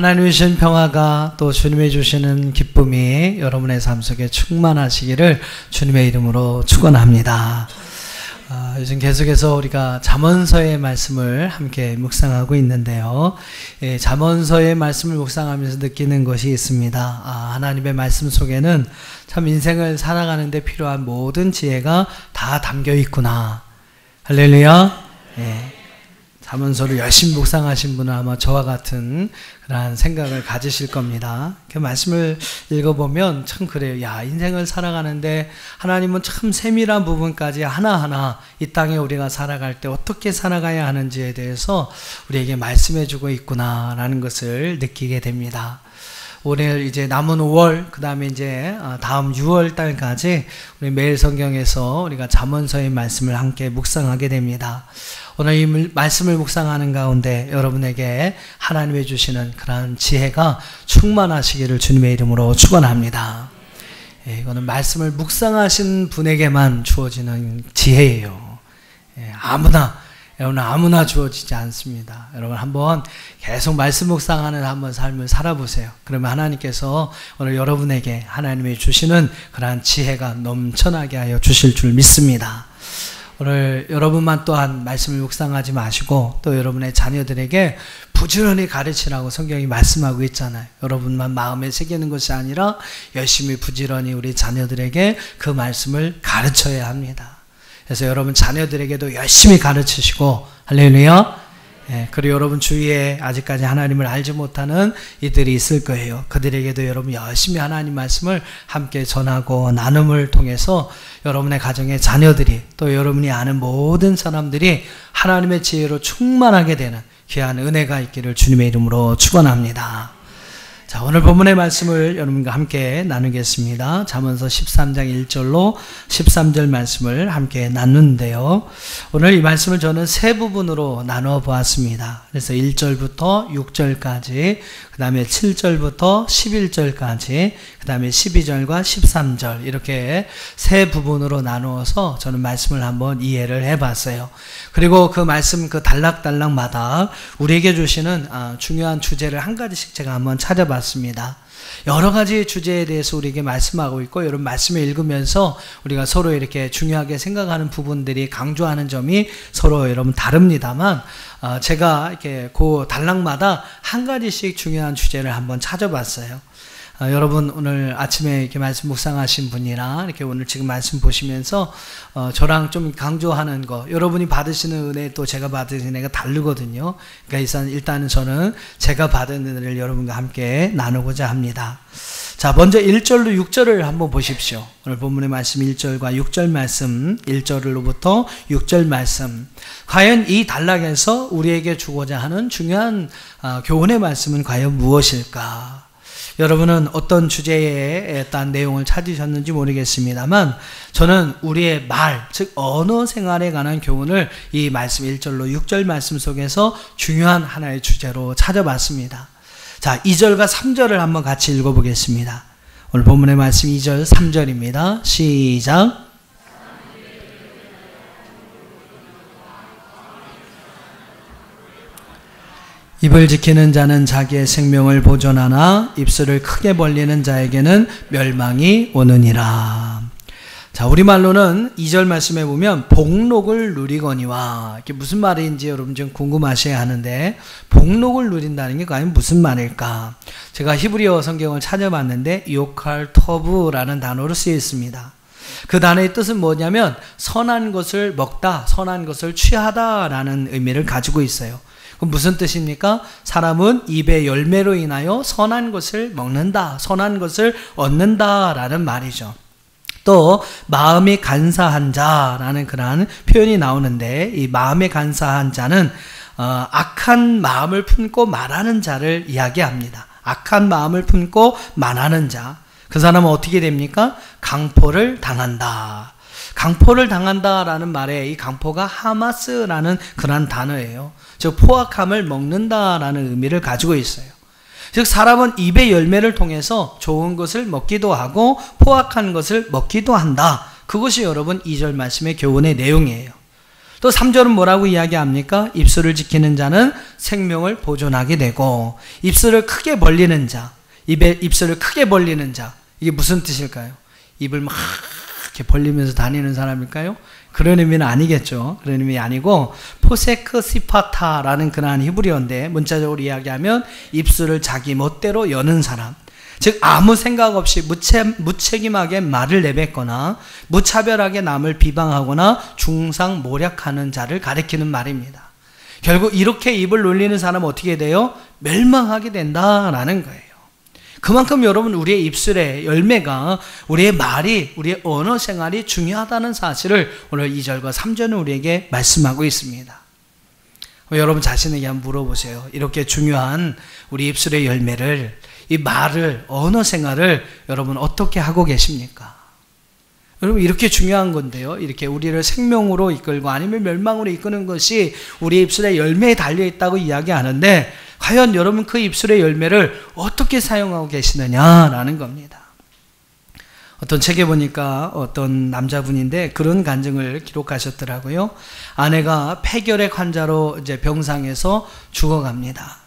하나님의 주신 평화가 또 주님의 주시는 기쁨이 여러분의 삶 속에 충만하시기를 주님의 이름으로 축원합니다. 요즘 계속해서 우리가 잠언서의 말씀을 함께 묵상하고 있는데요. 잠언서의 말씀을 묵상하면서 느끼는 것이 있습니다. 하나님의 말씀 속에는 참 인생을 살아가는 데 필요한 모든 지혜가 다 담겨 있구나. 할렐루야. 잠언서를 열심히 묵상하신 분은 아마 저와 같은 그러한 생각을 가지실 겁니다. 그 말씀을 읽어보면 참 그래요. 야, 인생을 살아가는데 하나님은 참 세밀한 부분까지 하나하나 이 땅에 우리가 살아갈 때 어떻게 살아가야 하는지에 대해서 우리에게 말씀해주고 있구나라는 것을 느끼게 됩니다. 올해 이제 남은 5월, 그 다음에 이제 다음 6월 달까지 우리 매일 성경에서 우리가 잠언서의 말씀을 함께 묵상하게 됩니다. 오늘 이 말씀을 묵상하는 가운데 여러분에게 하나님이 주시는 그러한 지혜가 충만하시기를 주님의 이름으로 축원합니다. 이거는 말씀을 묵상하신 분에게만 주어지는 지혜예요. 아무나 주어지지 않습니다. 여러분 한번 계속 말씀 묵상하는 한번 삶을 살아보세요. 그러면 하나님께서 오늘 여러분에게 하나님이 주시는 그러한 지혜가 넘쳐나게 하여 주실 줄 믿습니다. 오늘 여러분만 또한 말씀을 묵상하지 마시고 또 여러분의 자녀들에게 부지런히 가르치라고 성경이 말씀하고 있잖아요. 여러분만 마음에 새기는 것이 아니라 열심히 부지런히 우리 자녀들에게 그 말씀을 가르쳐야 합니다. 그래서 여러분 자녀들에게도 열심히 가르치시고 할렐루야. 그리고 여러분 주위에 아직까지 하나님을 알지 못하는 이들이 있을 거예요. 그들에게도 여러분 열심히 하나님 말씀을 함께 전하고 나눔을 통해서 여러분의 가정의 자녀들이 또 여러분이 아는 모든 사람들이 하나님의 지혜로 충만하게 되는 귀한 은혜가 있기를 주님의 이름으로 축원합니다. 자, 오늘 본문의 말씀을 여러분과 함께 나누겠습니다. 잠언서 13장 1절로 13절 말씀을 함께 나누는데요. 오늘 이 말씀을 저는 세 부분으로 나누어 보았습니다. 그래서 1절부터 6절까지, 그 다음에 7절부터 11절까지, 그 다음에 12절과 13절 이렇게 세 부분으로 나누어서 저는 말씀을 한번 이해를 해봤어요. 그리고 그 말씀 그 단락단락마다 우리에게 주시는 중요한 주제를 한 가지씩 제가 한번 찾아봤습니다. 여러 가지 주제에 대해서 우리에게 말씀하고 있고 여러분 말씀을 읽으면서 우리가 서로 이렇게 중요하게 생각하는 부분들이 강조하는 점이 서로 여러분 다릅니다만 제가 이렇게 그 단락마다 한 가지씩 중요한 주제를 한번 찾아봤어요. 여러분 오늘 아침에 이렇게 말씀 묵상하신 분이나 이렇게 오늘 지금 말씀 보시면서 저랑 좀 강조하는 거 여러분이 받으시는 은혜 또 제가 받은 은혜가 다르거든요. 그러니까 일단은 저는 제가 받은 은혜를 여러분과 함께 나누고자 합니다. 자, 먼저 1절로 6절을 한번 보십시오. 오늘 본문의 말씀 1절과 6절 말씀, 1절로부터 6절 말씀. 과연 이 단락에서 우리에게 주고자 하는 중요한 교훈의 말씀은 과연 무엇일까? 여러분은 어떤 주제에 따른 내용을 찾으셨는지 모르겠습니다만 저는 우리의 말, 즉 언어 생활에 관한 교훈을 이 말씀 1절로 6절 말씀 속에서 중요한 하나의 주제로 찾아봤습니다. 자, 2절과 3절을 한번 같이 읽어보겠습니다. 오늘 본문의 말씀 2절, 3절입니다. 시작. 입을 지키는 자는 자기의 생명을 보존하나 입술을 크게 벌리는 자에게는 멸망이 오느니라. 자, 우리말로는 2절 말씀에 보면 복록을 누리거니와 이게 무슨 말인지 여러분 좀 궁금하셔야 하는데 복록을 누린다는 게 과연 무슨 말일까? 제가 히브리어 성경을 찾아봤는데 요칼 터브라는 단어로 쓰여 있습니다. 그 단어의 뜻은 뭐냐면 선한 것을 먹다, 선한 것을 취하다라는 의미를 가지고 있어요. 그럼 무슨 뜻입니까? 사람은 입의 열매로 인하여 선한 것을 먹는다, 선한 것을 얻는다라는 말이죠. 또 마음이 간사한 자라는 그러한 표현이 나오는데 이 마음에 간사한 자는 악한 마음을 품고 말하는 자를 이야기합니다. 악한 마음을 품고 말하는 자. 그 사람은 어떻게 됩니까? 강포를 당한다. 강포를 당한다라는 말에 이 강포가 하마스라는 그런 단어예요. 즉 포악함을 먹는다라는 의미를 가지고 있어요. 즉 사람은 입의 열매를 통해서 좋은 것을 먹기도 하고 포악한 것을 먹기도 한다. 그것이 여러분 2절 말씀의 교훈의 내용이에요. 또 3절은 뭐라고 이야기합니까? 입술을 지키는 자는 생명을 보존하게 되고, 입술을 크게 벌리는 자, 입술을 크게 벌리는 자, 이게 무슨 뜻일까요? 입을 막 이렇게 벌리면서 다니는 사람일까요? 그런 의미는 아니겠죠. 그런 의미 아니고, 포세크 시파타라는 그러한 히브리어인데, 문자적으로 이야기하면 입술을 자기 멋대로 여는 사람, 즉 아무 생각 없이 무책임하게 말을 내뱉거나 무차별하게 남을 비방하거나 중상모략하는 자를 가리키는 말입니다. 결국 이렇게 입을 놀리는 사람은 어떻게 돼요? 멸망하게 된다라는 거예요. 그만큼 여러분, 우리의 입술의 열매가, 우리의 말이, 우리의 언어 생활이 중요하다는 사실을 오늘 2절과 3절은 우리에게 말씀하고 있습니다. 여러분 자신에게 한번 물어보세요. 이렇게 중요한 우리 입술의 열매를, 이 말을, 언어 생활을 여러분 어떻게 하고 계십니까? 여러분, 이렇게 중요한 건데요. 이렇게 우리를 생명으로 이끌고 아니면 멸망으로 이끄는 것이 우리 입술의 열매에 달려있다고 이야기하는데, 과연 여러분 그 입술의 열매를 어떻게 사용하고 계시느냐라는 겁니다. 어떤 책에 보니까 어떤 남자분인데 그런 간증을 기록하셨더라고요. 아내가 폐결핵 환자로 이제 병상에서 죽어갑니다.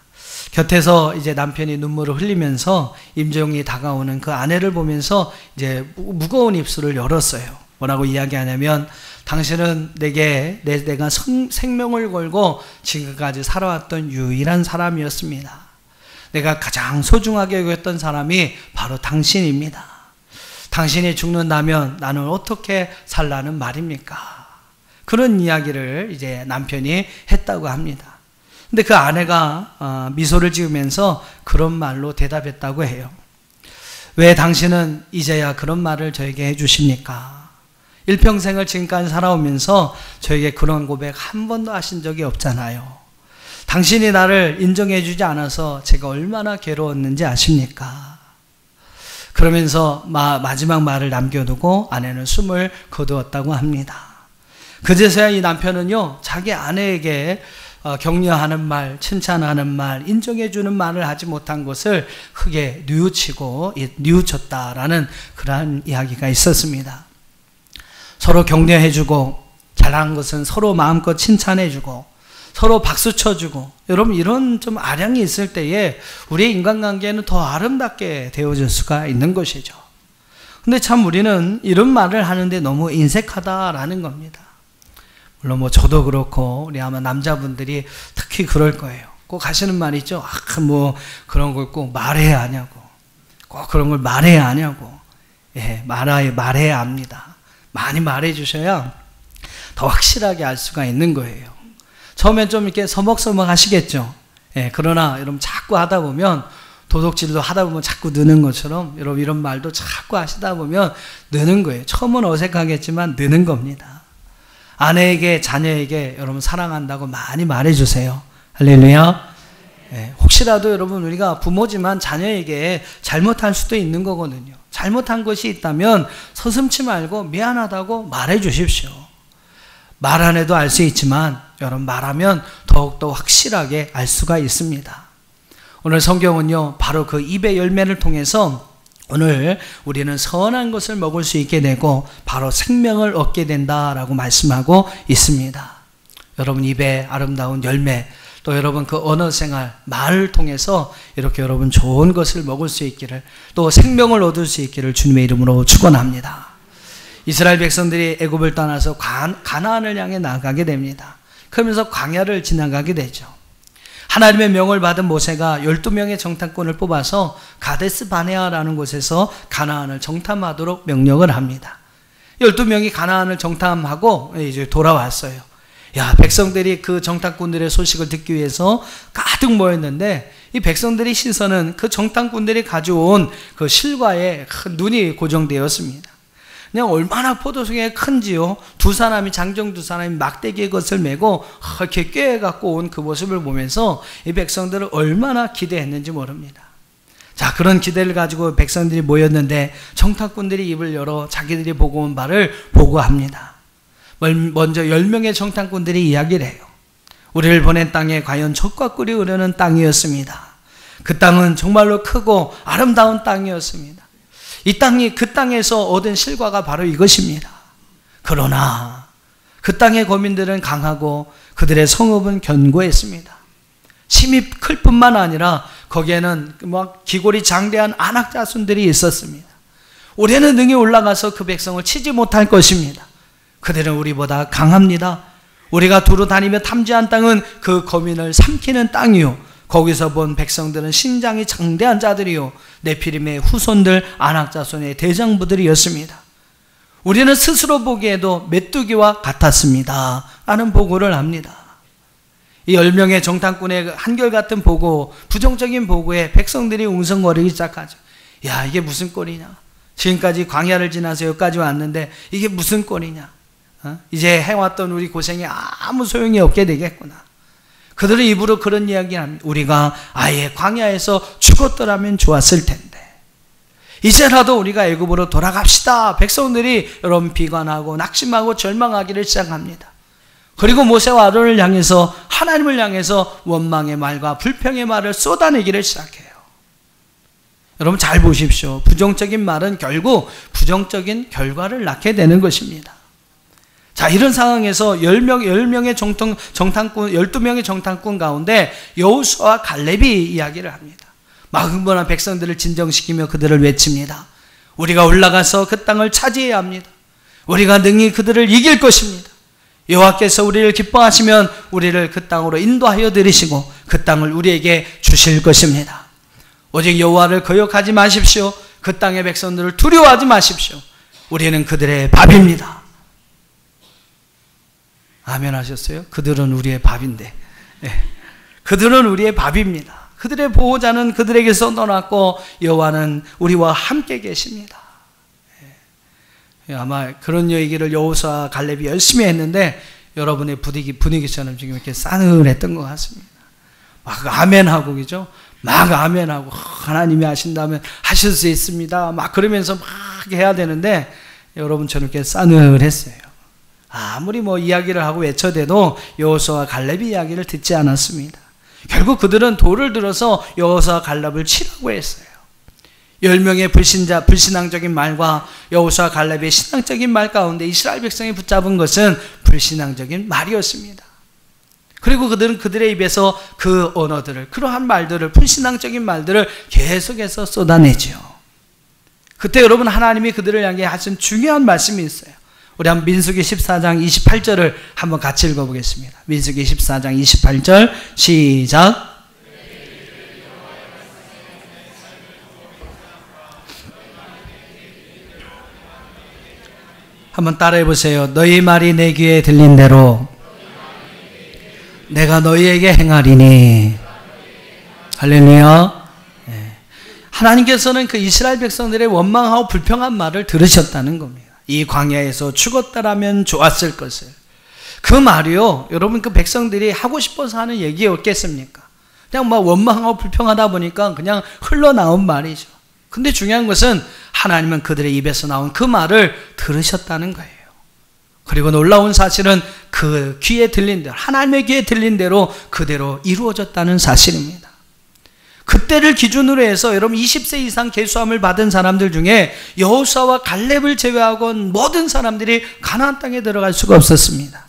곁에서 이제 남편이 눈물을 흘리면서 임종이 다가오는 그 아내를 보면서 이제 무거운 입술을 열었어요. 뭐라고 이야기하냐면, 당신은 내가 생명을 걸고 지금까지 살아왔던 유일한 사람이었습니다. 내가 가장 소중하게 여겼던 사람이 바로 당신입니다. 당신이 죽는다면 나는 어떻게 살라는 말입니까? 그런 이야기를 이제 남편이 했다고 합니다. 근데 그 아내가 미소를 지으면서 그런 말로 대답했다고 해요. 왜 당신은 이제야 그런 말을 저에게 해주십니까? 일평생을 지금까지 살아오면서 저에게 그런 고백 한 번도 하신 적이 없잖아요. 당신이 나를 인정해 주지 않아서 제가 얼마나 괴로웠는지 아십니까? 그러면서 마지막 말을 남겨두고 아내는 숨을 거두었다고 합니다. 그제서야 이 남편은요, 자기 아내에게 격려하는 말, 칭찬하는 말, 인정해 주는 말을 하지 못한 것을 크게 뉘우쳤다라는 그러한 이야기가 있었습니다. 서로 격려해주고, 잘한 것은 서로 마음껏 칭찬해주고, 서로 박수 쳐주고, 여러분 이런 좀 아량이 있을 때에 우리의 인간관계는 더 아름답게 되어질 수가 있는 것이죠. 근데 참 우리는 이런 말을 하는데 너무 인색하다라는 겁니다. 물론 뭐 저도 그렇고 우리 아마 남자분들이 특히 그럴 거예요. 꼭 하시는 말이 있죠. 뭐 그런 걸 꼭 말해야 하냐고, 꼭 그런 걸 말해야 하냐고. 예, 말해야 합니다. 많이 말해 주셔야 더 확실하게 알 수가 있는 거예요. 처음엔 좀 이렇게 서먹서먹 하시겠죠. 예, 그러나 여러분 자꾸 하다 보면, 도둑질도 하다 보면 자꾸 느는 것처럼 여러분 이런 말도 자꾸 하시다 보면 느는 거예요. 처음은 어색하겠지만 느는 겁니다. 아내에게, 자녀에게 여러분 사랑한다고 많이 말해주세요. 할렐루야. 예, 혹시라도 여러분 우리가 부모지만 자녀에게 잘못할 수도 있는 거거든요. 잘못한 것이 있다면 서슴지 말고 미안하다고 말해 주십시오. 말 안 해도 알 수 있지만 여러분 말하면 더욱더 확실하게 알 수가 있습니다. 오늘 성경은요, 바로 그 입의 열매를 통해서 오늘 우리는 선한 것을 먹을 수 있게 되고 바로 생명을 얻게 된다라고 말씀하고 있습니다. 여러분 입의 아름다운 열매, 또 여러분 그 언어 생활, 말을 통해서 이렇게 여러분 좋은 것을 먹을 수 있기를, 또 생명을 얻을 수 있기를 주님의 이름으로 축원합니다. 이스라엘 백성들이 애굽을 떠나서 가나안을 향해 나가게 됩니다. 그러면서 광야를 지나가게 되죠. 하나님의 명을 받은 모세가 12명의 정탐꾼을 뽑아서 가데스 바네아라는 곳에서 가나안을 정탐하도록 명령을 합니다. 12명이 가나안을 정탐하고 이제 돌아왔어요. 야, 백성들이 그 정탐꾼들의 소식을 듣기 위해서 가득 모였는데, 이 백성들의 시선은 그 정탐꾼들이 가져온 그 실과에 큰 눈이 고정되었습니다. 그냥 얼마나 포도송이가 큰지요. 장정 두 사람이 막대기의 것을 메고 이렇게 꿰갖고 온 그 모습을 보면서 이 백성들을 얼마나 기대했는지 모릅니다. 자, 그런 기대를 가지고 백성들이 모였는데 정탐꾼들이 입을 열어 자기들이 보고 온 바를 보고합니다. 먼저 10명의 정탐꾼들이 이야기를 해요. 우리를 보낸 땅에 과연 젖과 꿀이 흐르는 땅이었습니다. 그 땅은 정말로 크고 아름다운 땅이었습니다. 이 땅이 그 땅에서 얻은 실과가 바로 이것입니다. 그러나 그 땅의 거민들은 강하고 그들의 성읍은 견고했습니다. 힘이 클 뿐만 아니라 거기에는 막 기골이 장대한 안악 자손들이 있었습니다. 우리는 능히 올라가서 그 백성을 치지 못할 것입니다. 그들은 우리보다 강합니다. 우리가 두루 다니며 탐지한 땅은 그 거민을 삼키는 땅이요, 거기서 본 백성들은 신장이 장대한 자들이요, 네피림의 후손들 안악 자손의 대장부들이었습니다. 우리는 스스로 보기에도 메뚜기와 같았습니다 라는 보고를 합니다. 이 10명의 정탐꾼의 한결같은 보고, 부정적인 보고에 백성들이 웅성거리기 시작하죠. 야, 이게 무슨 꼴이냐, 지금까지 광야를 지나서 여기까지 왔는데 이게 무슨 꼴이냐, 이제 해왔던 우리 고생이 아무 소용이 없게 되겠구나. 그들은 입으로 그런 이야기를 합니다. 우리가 아예 광야에서 죽었더라면 좋았을 텐데 이제라도 우리가 애굽으로 돌아갑시다. 백성들이 여러분 비관하고 낙심하고 절망하기를 시작합니다. 그리고 모세와 아론을 향해서, 하나님을 향해서 원망의 말과 불평의 말을 쏟아내기를 시작해요. 여러분 잘 보십시오. 부정적인 말은 결국 부정적인 결과를 낳게 되는 것입니다. 자, 이런 상황에서 12명의 정탐꾼 가운데 여호수아와 갈렙이 이야기를 합니다. 막 흥분한 백성들을 진정시키며 그들을 외칩니다. 우리가 올라가서 그 땅을 차지해야 합니다. 우리가 능히 그들을 이길 것입니다. 여호와께서 우리를 기뻐하시면 우리를 그 땅으로 인도하여 들이시고 그 땅을 우리에게 주실 것입니다. 오직 여호와를 거역하지 마십시오. 그 땅의 백성들을 두려워하지 마십시오. 우리는 그들의 밥입니다. 아멘 하셨어요? 그들은 우리의 밥인데, 그들은 우리의 밥입니다. 그들의 보호자는 그들에게서 떠났고 여호와는 우리와 함께 계십니다. 아마 그런 얘기를 여호수아 갈렙이 열심히 했는데 여러분의 분위기처럼 지금 이렇게 싸늘했던 것 같습니다. 막 아멘하고, 그죠? 막 아멘하고, 하나님이 하신다면 하실 수 있습니다 막 그러면서 막 해야 되는데 여러분처럼 이렇게 싸늘했어요. 아무리 뭐 이야기를 하고 외쳐대도 여호수아와 갈렙이 이야기를 듣지 않았습니다. 결국 그들은 돌을 들어서 여호수아와 갈렙을 치라고 했어요. 10명의 불신앙적인 말과 여호수아와 갈렙의 신앙적인 말 가운데 이스라엘 백성이 붙잡은 것은 불신앙적인 말이었습니다. 그리고 그들은 그들의 입에서 그 언어들을, 그러한 말들을, 불신앙적인 말들을 계속해서 쏟아내죠. 그때 여러분 하나님이 그들을 향해 하신 중요한 말씀이 있어요. 우리 한번 민수기 14장 28절을 한번 같이 읽어보겠습니다. 민수기 14장 28절 시작. 한번 따라해 보세요. 너희 말이 내 귀에 들린 대로 내가 너희에게 행하리니. 할렐루야. 하나님께서는 그 이스라엘 백성들의 원망하고 불평한 말을 들으셨다는 겁니다. 이 광야에서 죽었다라면 좋았을 것을. 그 말이요, 여러분 그 백성들이 하고 싶어서 하는 얘기였겠습니까? 그냥 막 원망하고 불평하다 보니까 그냥 흘러나온 말이죠. 근데 중요한 것은 하나님은 그들의 입에서 나온 그 말을 들으셨다는 거예요. 그리고 놀라운 사실은 그 귀에 들린 대로, 하나님의 귀에 들린 대로 그대로 이루어졌다는 사실입니다. 그때를 기준으로 해서 여러분 20세 이상 계수함을 받은 사람들 중에 여호수아와 갈렙을 제외하고 모든 사람들이 가나안 땅에 들어갈 수가 없었습니다.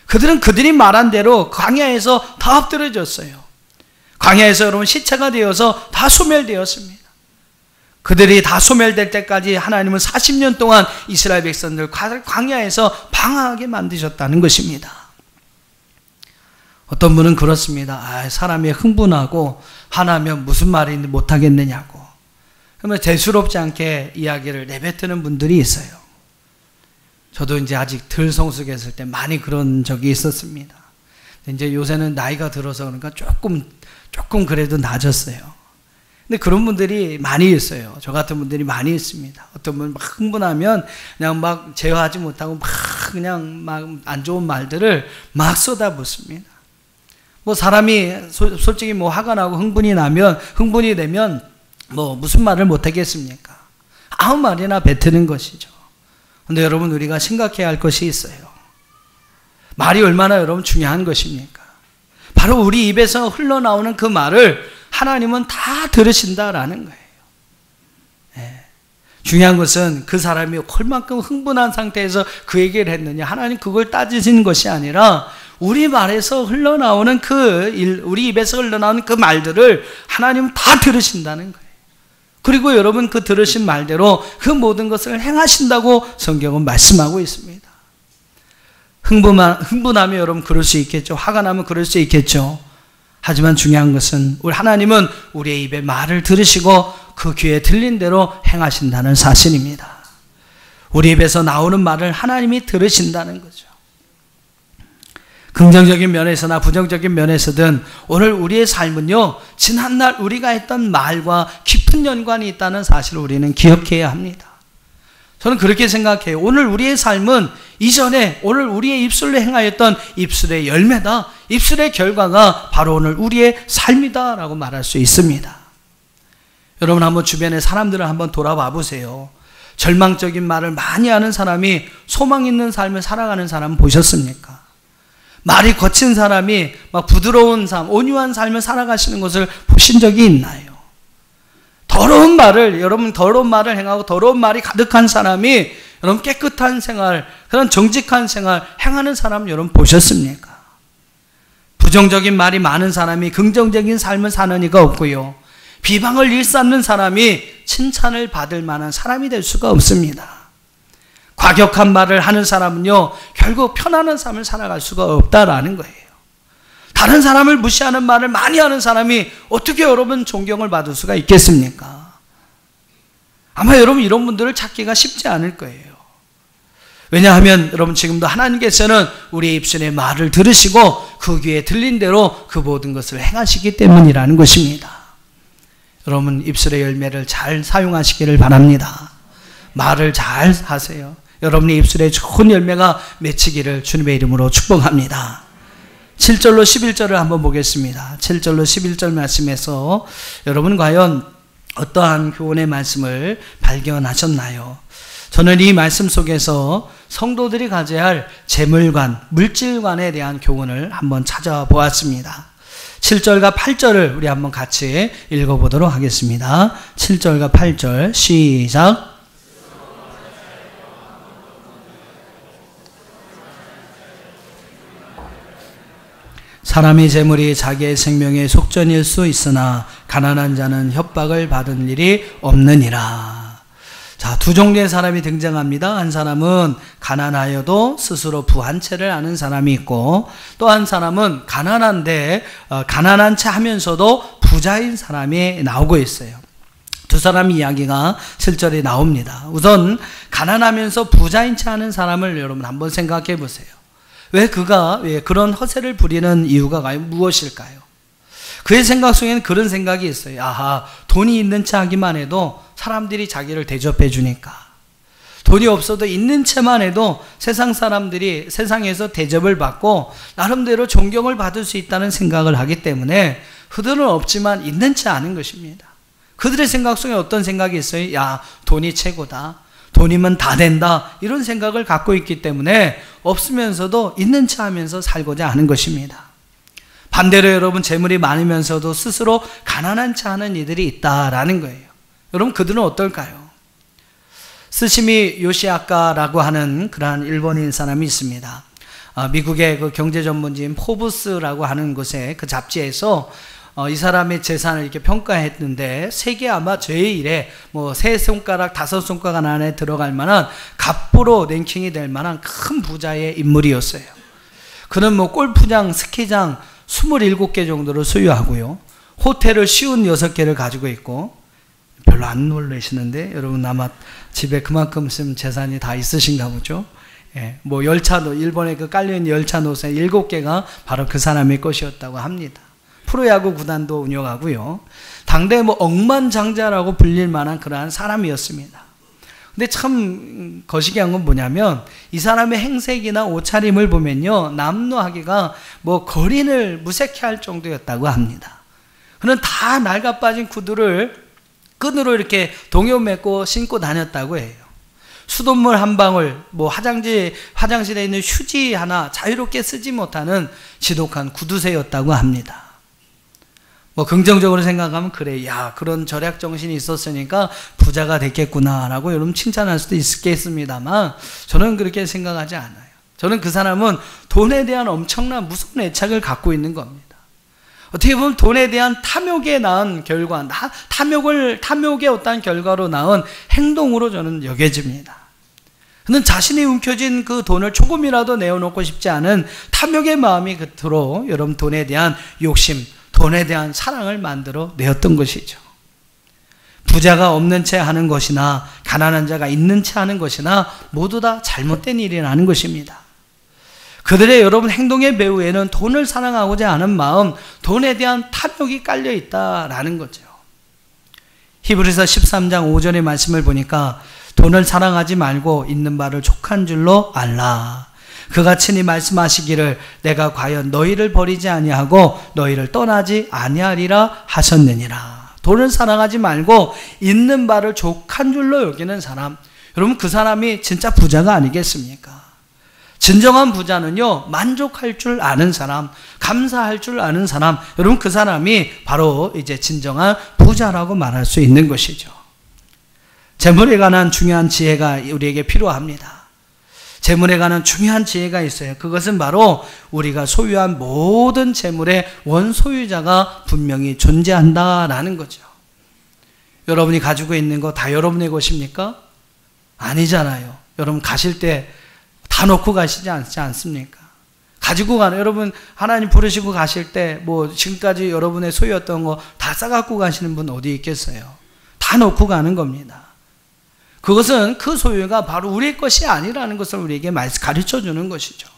그들은 그들이 말한 대로 광야에서 다 엎드려졌어요. 광야에서 여러분 시체가 되어서 다 소멸되었습니다. 그들이 다 소멸될 때까지 하나님은 40년 동안 이스라엘 백성들 광야에서 방황하게 만드셨다는 것입니다. 어떤 분은 그렇습니다. 사람이 흥분하고 화나면 무슨 말인지 못하겠느냐고. 그러면 대수롭지 않게 이야기를 내뱉는 분들이 있어요. 저도 이제 아직 덜 성숙했을 때 많이 그런 적이 있었습니다. 이제 요새는 나이가 들어서 그러니까 조금 그래도 낮았어요. 근데 그런 분들이 많이 있어요. 저 같은 분들이 많이 있습니다. 어떤 분은 막 흥분하면 그냥 막 제어하지 못하고 막 그냥 막 안 좋은 말들을 막 쏟아붓습니다. 뭐 사람이 솔직히 뭐 화가 나고 흥분이 되면 뭐 무슨 말을 못하겠습니까? 아무 말이나 뱉는 것이죠. 근데 여러분 우리가 생각해야 할 것이 있어요. 말이 얼마나 여러분 중요한 것입니까? 바로 우리 입에서 흘러나오는 그 말을 하나님은 다 들으신다라는 거예요. 중요한 것은 그 사람이 얼만큼 흥분한 상태에서 그 얘기를 했느냐. 하나님 그걸 따지시는 것이 아니라 우리 말에서 흘러나오는 우리 입에서 흘러나오는 그 말들을 하나님은 다 들으신다는 거예요. 그리고 여러분 그 들으신 말대로 그 모든 것을 행하신다고 성경은 말씀하고 있습니다. 흥분하면 여러분 그럴 수 있겠죠. 화가 나면 그럴 수 있겠죠. 하지만 중요한 것은 우리 하나님은 우리의 입에 말을 들으시고 그 귀에 들린 대로 행하신다는 사실입니다. 우리 입에서 나오는 말을 하나님이 들으신다는 거죠. 긍정적인 면에서나 부정적인 면에서든 오늘 우리의 삶은요, 지난날 우리가 했던 말과 깊은 연관이 있다는 사실을 우리는 기억해야 합니다. 저는 그렇게 생각해요. 오늘 우리의 삶은 이전에 오늘 우리의 입술로 행하였던 입술의 열매다. 입술의 결과가 바로 오늘 우리의 삶이다 라고 말할 수 있습니다. 여러분 한번 주변의 사람들을 한번 돌아봐 보세요. 절망적인 말을 많이 하는 사람이 소망 있는 삶을 살아가는 사람 보셨습니까? 말이 거친 사람이 막 부드러운 삶, 온유한 삶을 살아가시는 것을 보신 적이 있나요? 더러운 말을, 여러분 더러운 말을 행하고 더러운 말이 가득한 사람이 여러분 깨끗한 생활, 그런 정직한 생활 행하는 사람 여러분 보셨습니까? 부정적인 말이 많은 사람이 긍정적인 삶을 사는 이가 없고요. 비방을 일삼는 사람이 칭찬을 받을 만한 사람이 될 수가 없습니다. 과격한 말을 하는 사람은요, 결국 편안한 삶을 살아갈 수가 없다라는 거예요. 다른 사람을 무시하는 말을 많이 하는 사람이 어떻게 여러분 존경을 받을 수가 있겠습니까? 아마 여러분 이런 분들을 찾기가 쉽지 않을 거예요. 왜냐하면 여러분 지금도 하나님께서는 우리의 입술의 말을 들으시고 그 귀에 들린 대로 그 모든 것을 행하시기 때문이라는 것입니다. 여러분 입술의 열매를 잘 사용하시기를 바랍니다. 말을 잘 하세요. 여러분의 입술에 좋은 열매가 맺히기를 주님의 이름으로 축복합니다. 7절로 11절을 한번 보겠습니다. 7절로 11절 말씀에서 여러분 과연 어떠한 교훈의 말씀을 발견하셨나요? 저는 이 말씀 속에서 성도들이 가져야 할 재물관, 물질관에 대한 교훈을 한번 찾아보았습니다. 7절과 8절을 우리 한번 같이 읽어보도록 하겠습니다. 7절과 8절 시작. 사람의 재물이 자기의 생명의 속전일 수 있으나 가난한 자는 협박을 받은 일이 없느니라. 자, 두 종류의 사람이 등장합니다. 한 사람은 가난하여도 스스로 부한 채를 아는 사람이 있고, 또 한 사람은 가난한데 가난한 채 하면서도 부자인 사람이 나오고 있어요. 두 사람 이야기가 7절에 나옵니다. 우선 가난하면서 부자인 채 하는 사람을 여러분 한번 생각해 보세요. 왜 그가 그런 허세를 부리는 이유가 무엇일까요? 그의 생각 속에는 그런 생각이 있어요. 아하, 돈이 있는 채 하기만 해도 사람들이 자기를 대접해 주니까, 돈이 없어도 있는 채만 해도 세상 사람들이 세상에서 대접을 받고 나름대로 존경을 받을 수 있다는 생각을 하기 때문에 그들은 없지만 있는 채 하는 것입니다. 그들의 생각 속에 어떤 생각이 있어요? 야, 돈이 최고다, 돈이면 다 된다, 이런 생각을 갖고 있기 때문에 없으면서도 있는 채 하면서 살고자 하는 것입니다. 반대로 여러분 재물이 많으면서도 스스로 가난한 채 하는 이들이 있다라는 거예요. 여러분 그들은 어떨까요? 스시미 요시아카라고 하는 그러한 일본인 사람이 있습니다. 미국의 그 경제 전문지인 포브스라고 하는 곳에 그 잡지에서 이 사람의 재산을 이렇게 평가했는데 세계 아마 제1에 뭐 세 손가락, 다섯 손가락 안에 들어갈 만한 갑부로 랭킹이 될 만한 큰 부자의 인물이었어요. 그는 뭐 골프장, 스키장 27개 정도를 소유하고요. 호텔을 56개를 가지고 있고, 별로 안 놀라시는데 여러분 아마 집에 그만큼 재산이 다 있으신가 보죠. 예, 뭐 열차도 일본에 그 깔려있는 열차 노선 7개가 바로 그 사람의 것이었다고 합니다. 프로야구 구단도 운영하고요. 당대 뭐 억만장자라고 불릴 만한 그러한 사람이었습니다. 근데 참 거시기한 건 뭐냐면 이 사람의 행색이나 옷차림을 보면요, 남루하기가 뭐 거린을 무색해 할 정도였다고 합니다. 그는 다 낡아빠진 구두를 끈으로 이렇게 동요 맺고 신고 다녔다고 해요. 수돗물 한 방울, 뭐 화장실에 있는 휴지 하나 자유롭게 쓰지 못하는 지독한 구두쇠였다고 합니다. 뭐 긍정적으로 생각하면 그래, 야, 그런 절약 정신이 있었으니까 부자가 됐겠구나라고 여러분 칭찬할 수도 있겠습니다만 저는 그렇게 생각하지 않아요. 저는 그 사람은 돈에 대한 엄청난 무서운 애착을 갖고 있는 겁니다. 어떻게 보면 돈에 대한 탐욕에 낳은 결과, 탐욕의 어떤 결과로 낳은 행동으로 저는 여겨집니다. 그는 자신이 움켜쥔 그 돈을 조금이라도 내어놓고 싶지 않은 탐욕의 마음이 끝으로 여러분 돈에 대한 욕심, 돈에 대한 사랑을 만들어 내었던 것이죠. 부자가 없는 채 하는 것이나 가난한 자가 있는 채 하는 것이나 모두 다 잘못된 일이라는 것입니다. 그들의 여러분 행동의 배후에는 돈을 사랑하고자 하는 마음, 돈에 대한 탐욕이 깔려 있다라는 거죠. 히브리서 13장 5절의 말씀을 보니까 돈을 사랑하지 말고 있는 바를 족한 줄로 알라. 그가 친히 말씀하시기를 내가 과연 너희를 버리지 아니하고 너희를 떠나지 아니하리라 하셨느니라. 돈을 사랑하지 말고 있는 바를 족한 줄로 여기는 사람, 여러분 그 사람이 진짜 부자가 아니겠습니까? 진정한 부자는요, 만족할 줄 아는 사람, 감사할 줄 아는 사람, 여러분 그 사람이 바로 이제 진정한 부자라고 말할 수 있는 것이죠. 재물에 관한 중요한 지혜가 우리에게 필요합니다. 재물에 관한 중요한 지혜가 있어요. 그것은 바로 우리가 소유한 모든 재물의 원소유자가 분명히 존재한다라는 거죠. 여러분이 가지고 있는 거 다 여러분의 것입니까? 아니잖아요. 여러분 가실 때 다 놓고 가시지 않지 않습니까? 가지고 가는, 여러분 하나님 부르시고 가실 때 뭐 지금까지 여러분의 소유였던 거 다 싸갖고 가시는 분 어디 있겠어요? 다 놓고 가는 겁니다. 그것은 그 소유가 바로 우리의 것이 아니라는 것을 우리에게 가르쳐 주는 것이죠.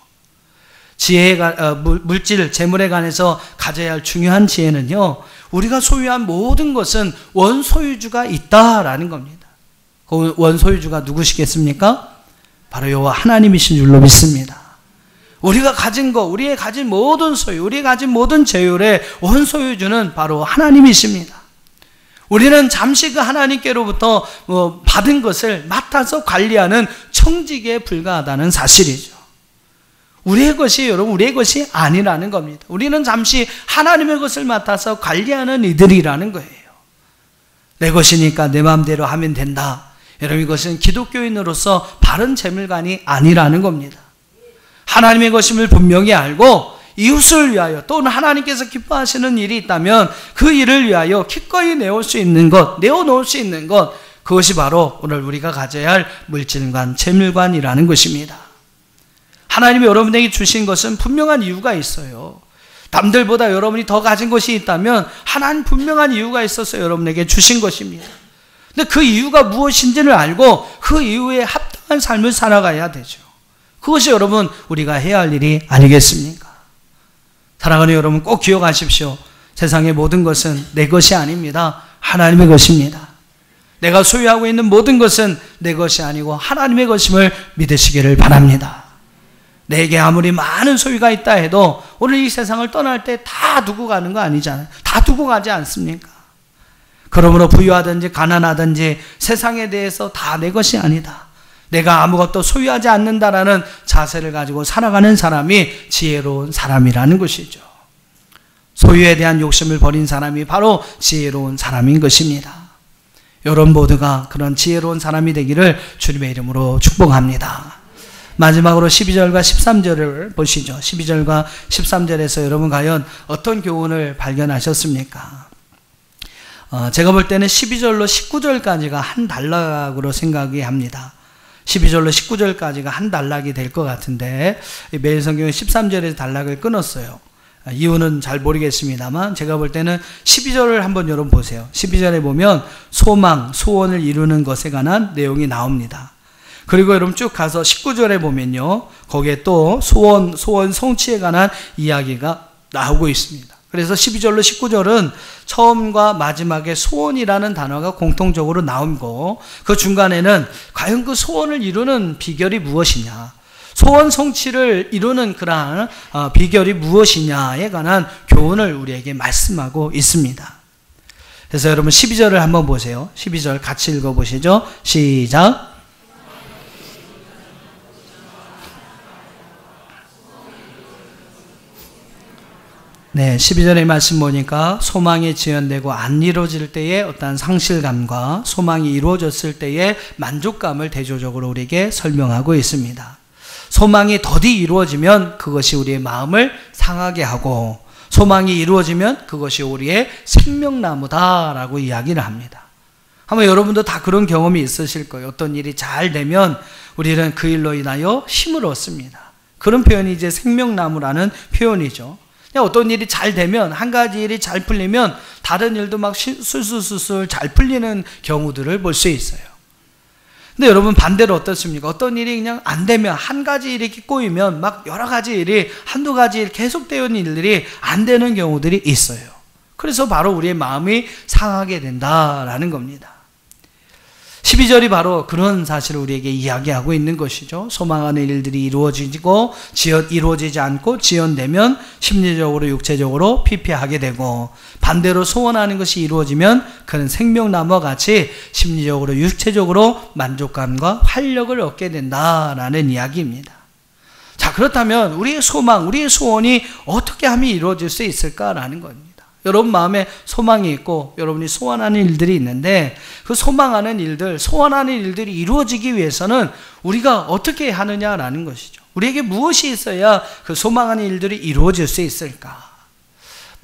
지혜가, 물질, 재물에 관해서 가져야 할 중요한 지혜는요, 우리가 소유한 모든 것은 원소유주가 있다라는 겁니다. 그 원소유주가 누구시겠습니까? 바로 여호와 하나님이신 줄로 믿습니다. 우리가 가진 것, 우리의 가진 모든 소유, 우리의 가진 모든 재율의 원소유주는 바로 하나님이십니다. 우리는 잠시 그 하나님께로부터 받은 것을 맡아서 관리하는 청직에 불과하다는 사실이죠. 우리의 것이, 여러분 우리의 것이 아니라는 겁니다. 우리는 잠시 하나님의 것을 맡아서 관리하는 이들이라는 거예요. 내 것이니까 내 마음대로 하면 된다. 여러분 이것은 기독교인으로서 바른 재물관이 아니라는 겁니다. 하나님의 것임을 분명히 알고 이웃을 위하여 또는 하나님께서 기뻐하시는 일이 있다면 그 일을 위하여 기꺼이 내놓을 수 있는 것, 그것이 바로 오늘 우리가 가져야 할 물질관, 재물관이라는 것입니다. 하나님이 여러분에게 주신 것은 분명한 이유가 있어요. 남들보다 여러분이 더 가진 것이 있다면 하나님 분명한 이유가 있어서 여러분에게 주신 것입니다. 근데 그 이유가 무엇인지를 알고 그 이유에 합당한 삶을 살아가야 되죠. 그것이 여러분 우리가 해야 할 일이 아니겠습니까? 사랑하는 여러분 꼭 기억하십시오. 세상의 모든 것은 내 것이 아닙니다. 하나님의 것입니다. 내가 소유하고 있는 모든 것은 내 것이 아니고 하나님의 것임을 믿으시기를 바랍니다. 내게 아무리 많은 소유가 있다 해도 오늘 이 세상을 떠날 때 다 두고 가는 거 아니잖아요. 다 두고 가지 않습니까? 그러므로 부유하든지 가난하든지 세상에 대해서 다 내 것이 아니다. 내가 아무것도 소유하지 않는다라는 자세를 가지고 살아가는 사람이 지혜로운 사람이라는 것이죠. 소유에 대한 욕심을 버린 사람이 바로 지혜로운 사람인 것입니다. 여러분 모두가 그런 지혜로운 사람이 되기를 주님의 이름으로 축복합니다. 마지막으로 12절과 13절을 보시죠. 12절과 13절에서 여러분 과연 어떤 교훈을 발견하셨습니까? 제가 볼 때는 12절로 19절까지가 한 단락으로 생각이 합니다. 12절로 19절까지가 한 단락이 될 것 같은데 매일 성경은 13절에서 단락을 끊었어요. 이유는 잘 모르겠습니다만 제가 볼 때는 12절을 한번 여러분 보세요. 12절에 보면 소망, 소원을 이루는 것에 관한 내용이 나옵니다. 그리고 여러분 쭉 가서 19절에 보면요, 거기에 또 소원 성취에 관한 이야기가 나오고 있습니다. 그래서 12절로 19절은 처음과 마지막에 소원이라는 단어가 공통적으로 나오고 그 중간에는 과연 그 소원을 이루는 비결이 무엇이냐, 소원 성취를 이루는 그러한 비결이 무엇이냐에 관한 교훈을 우리에게 말씀하고 있습니다. 그래서 여러분 12절을 한번 보세요. 12절 같이 읽어보시죠. 시작. 네, 12절의 말씀 보니까 소망이 지연되고 안 이루어질 때의 어떤 상실감과 소망이 이루어졌을 때의 만족감을 대조적으로 우리에게 설명하고 있습니다. 소망이 더디 이루어지면 그것이 우리의 마음을 상하게 하고 소망이 이루어지면 그것이 우리의 생명나무다라고 이야기를 합니다. 아마 여러분도 다 그런 경험이 있으실 거예요. 어떤 일이 잘 되면 우리는 그 일로 인하여 힘을 얻습니다. 그런 표현이 이제 생명나무라는 표현이죠. 어떤 일이 잘 되면, 한 가지 일이 잘 풀리면 다른 일도 막 술술술술 잘 풀리는 경우들을 볼 수 있어요. 근데 여러분 반대로 어떻습니까? 어떤 일이 그냥 안 되면, 한 가지 일이 꼬이면 막 여러 가지 일이, 한두 가지 일 계속되는 일들이 안 되는 경우들이 있어요. 그래서 바로 우리의 마음이 상하게 된다라는 겁니다. 12절이 바로 그런 사실을 우리에게 이야기하고 있는 것이죠. 소망하는 일들이 이루어지지 않고 지연되면 심리적으로 육체적으로 피폐하게 되고, 반대로 소원하는 것이 이루어지면 그는 생명나무와 같이 심리적으로 육체적으로 만족감과 활력을 얻게 된다라는 이야기입니다. 자, 그렇다면 우리의 소망, 우리의 소원이 어떻게 하면 이루어질 수 있을까라는 겁니다. 여러분 마음에 소망이 있고 여러분이 소원하는 일들이 있는데, 그 소망하는 일들, 소원하는 일들이 이루어지기 위해서는 우리가 어떻게 하느냐라는 것이죠. 우리에게 무엇이 있어야 그 소망하는 일들이 이루어질 수 있을까?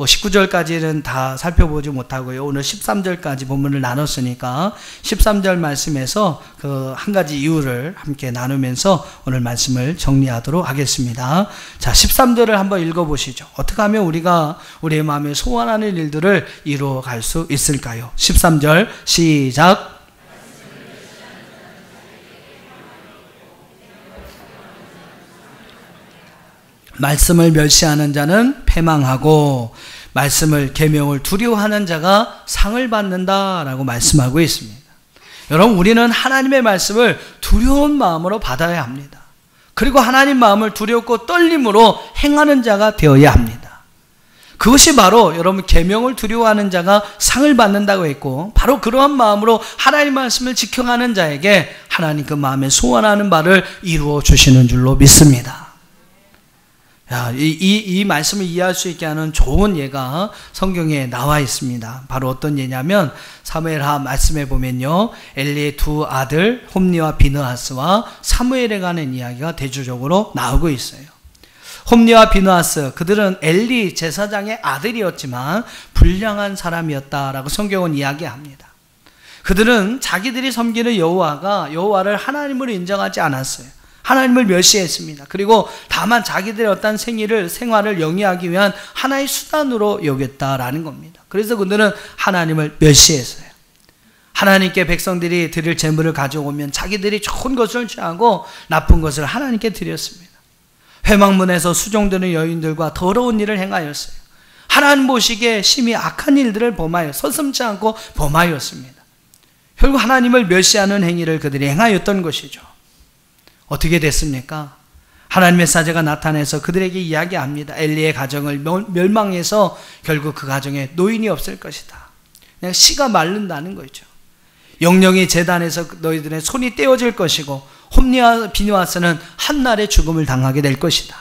19절까지는 다 살펴보지 못하고요. 오늘 13절까지 본문을 나눴으니까 13절 말씀에서 그 한 가지 이유를 함께 나누면서 오늘 말씀을 정리하도록 하겠습니다. 자, 13절을 한번 읽어보시죠. 어떻게 하면 우리가 우리의 마음에 소원하는 일들을 이루어갈 수 있을까요? 13절 시작. 말씀을 멸시하는 자는 패망하고 말씀을 계명을 두려워하는 자가 상을 받는다라고 말씀하고 있습니다. 여러분, 우리는 하나님의 말씀을 두려운 마음으로 받아야 합니다. 그리고 하나님 마음을 두렵고 떨림으로 행하는 자가 되어야 합니다. 그것이 바로 여러분 계명을 두려워하는 자가 상을 받는다고 했고, 바로 그러한 마음으로 하나님 말씀을 지켜가는 자에게 하나님 그 마음에 소원하는 바를 이루어 주시는 줄로 믿습니다. 이 말씀을 이해할 수 있게 하는 좋은 예가 성경에 나와 있습니다. 바로 어떤 예냐면 사무엘하 말씀에 보면요, 엘리의 두 아들 홈리와 비느하스와 사무엘에 관한 이야기가 대조적으로 나오고 있어요. 홈리와 비느하스, 그들은 엘리 제사장의 아들이었지만 불량한 사람이었다라고 성경은 이야기합니다. 그들은 자기들이 섬기는 여호와를 하나님으로 인정하지 않았어요. 하나님을 멸시했습니다. 그리고 다만 자기들의 어떤 생활을 영위하기 위한 하나의 수단으로 여겼다라는 겁니다. 그래서 그들은 하나님을 멸시했어요. 하나님께 백성들이 드릴 재물을 가져오면 자기들이 좋은 것을 취하고 나쁜 것을 하나님께 드렸습니다. 회막문에서 수종드는 여인들과 더러운 일을 행하였어요. 하나님 보시기에 심히 악한 일들을 범하여 서슴지 않고 범하였습니다. 결국 하나님을 멸시하는 행위를 그들이 행하였던 것이죠. 어떻게 됐습니까? 하나님의 사자가 나타나서 그들에게 이야기합니다. 엘리의 가정을 멸망해서 결국 그 가정에 노인이 없을 것이다. 그냥 씨가 마른다는 거죠. 영영이 제단에서 너희들의 손이 떼어질 것이고 홈리와 비느하스는 한날의 죽음을 당하게 될 것이다.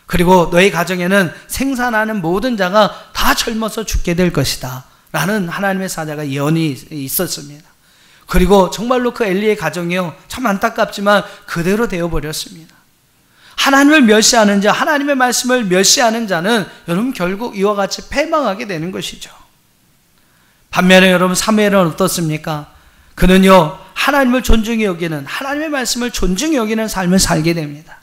그리고 너희 가정에는 생산하는 모든 자가 다 젊어서 죽게 될 것이다 라는 하나님의 사자가 예언이 있었습니다. 그리고 정말로 그 엘리의 가정이요, 참 안타깝지만 그대로 되어버렸습니다. 하나님을 멸시하는 자, 하나님의 말씀을 멸시하는 자는 여러분 결국 이와 같이 패망하게 되는 것이죠. 반면에 여러분 사무엘은 어떻습니까? 그는요, 하나님을 존중히 여기는, 하나님의 말씀을 존중히 여기는 삶을 살게 됩니다.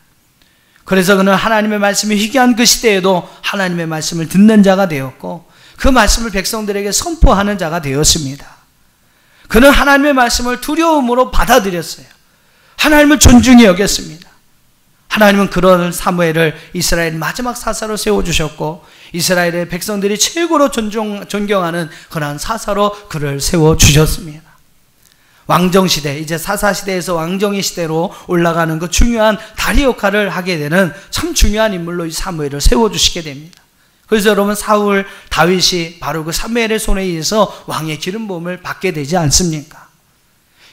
그래서 그는 하나님의 말씀이 희귀한 그 시대에도 하나님의 말씀을 듣는 자가 되었고, 그 말씀을 백성들에게 선포하는 자가 되었습니다. 그는 하나님의 말씀을 두려움으로 받아들였어요. 하나님을 존중히 여겼습니다. 하나님은 그런 사무엘을 이스라엘 마지막 사사로 세워주셨고, 이스라엘의 백성들이 최고로 존경하는 그런 사사로 그를 세워주셨습니다. 왕정시대, 이제 사사시대에서 왕정의 시대로 올라가는 그 중요한 다리 역할을 하게 되는 참 중요한 인물로 이 사무엘을 세워주시게 됩니다. 그래서 여러분 사울, 다윗이 바로 그 사무엘의 손에 의해서 왕의 기름 부음을 받게 되지 않습니까?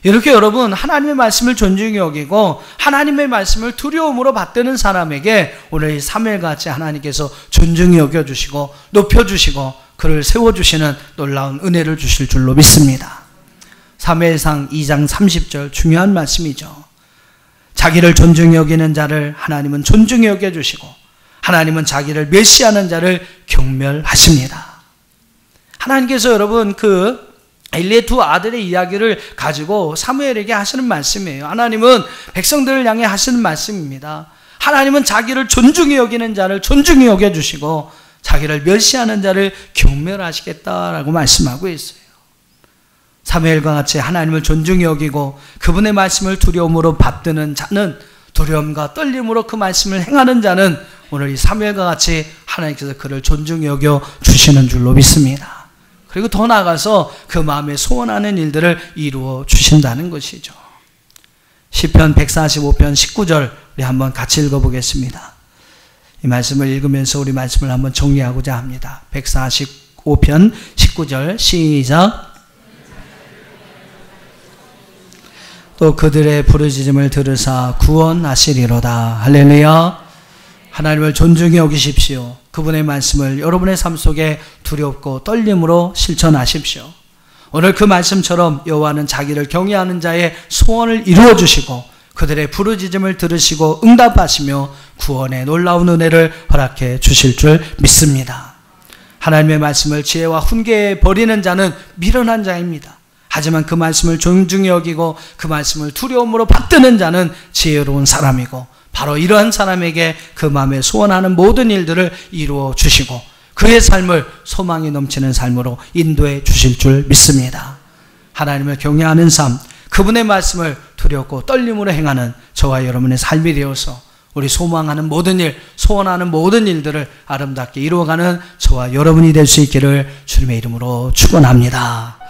이렇게 여러분 하나님의 말씀을 존중히 여기고 하나님의 말씀을 두려움으로 받드는 사람에게 오늘 이 사무엘같이 하나님께서 존중히 여겨주시고 높여주시고 그를 세워주시는 놀라운 은혜를 주실 줄로 믿습니다. 사무엘상 2장 30절 중요한 말씀이죠. 자기를 존중히 여기는 자를 하나님은 존중히 여겨주시고 하나님은 자기를 멸시하는 자를 경멸하십니다. 하나님께서 여러분 엘리의 두 아들의 이야기를 가지고 사무엘에게 하시는 말씀이에요. 하나님은 백성들을 향해 하시는 말씀입니다. 하나님은 자기를 존중히 여기는 자를 존중히 여겨주시고 자기를 멸시하는 자를 경멸하시겠다라고 말씀하고 있어요. 사무엘과 같이 하나님을 존중히 여기고 그분의 말씀을 두려움으로 받드는 자는, 두려움과 떨림으로 그 말씀을 행하는 자는 오늘 이 사무엘과 같이 하나님께서 그를 존중히 여겨 주시는 줄로 믿습니다. 그리고 더 나아가서 그 마음에 소원하는 일들을 이루어 주신다는 것이죠. 시편 145편 19절 우리 한번 같이 읽어보겠습니다. 이 말씀을 읽으면서 우리 말씀을 한번 정리하고자 합니다. 145편 19절 시작. 또 그들의 부르짖음을 들으사 구원하시리로다. 할렐루야. 하나님을 존중히 여기십시오. 그분의 말씀을 여러분의 삶 속에 두렵고 떨림으로 실천하십시오. 오늘 그 말씀처럼 여호와는 자기를 경외하는 자의 소원을 이루어 주시고 그들의 부르짖음을 들으시고 응답하시며 구원의 놀라운 은혜를 허락해 주실 줄 믿습니다. 하나님의 말씀을 지혜와 훈계에 버리는 자는 미련한 자입니다. 하지만 그 말씀을 존중히 여기고 그 말씀을 두려움으로 받드는 자는 지혜로운 사람이고 바로 이러한 사람에게 그 마음에 소원하는 모든 일들을 이루어 주시고 그의 삶을 소망이 넘치는 삶으로 인도해 주실 줄 믿습니다. 하나님을 경외하는 삶, 그분의 말씀을 두렵고 떨림으로 행하는 저와 여러분의 삶이 되어서 우리 소망하는 모든 일, 소원하는 모든 일들을 아름답게 이루어가는 저와 여러분이 될 수 있기를 주님의 이름으로 축원합니다.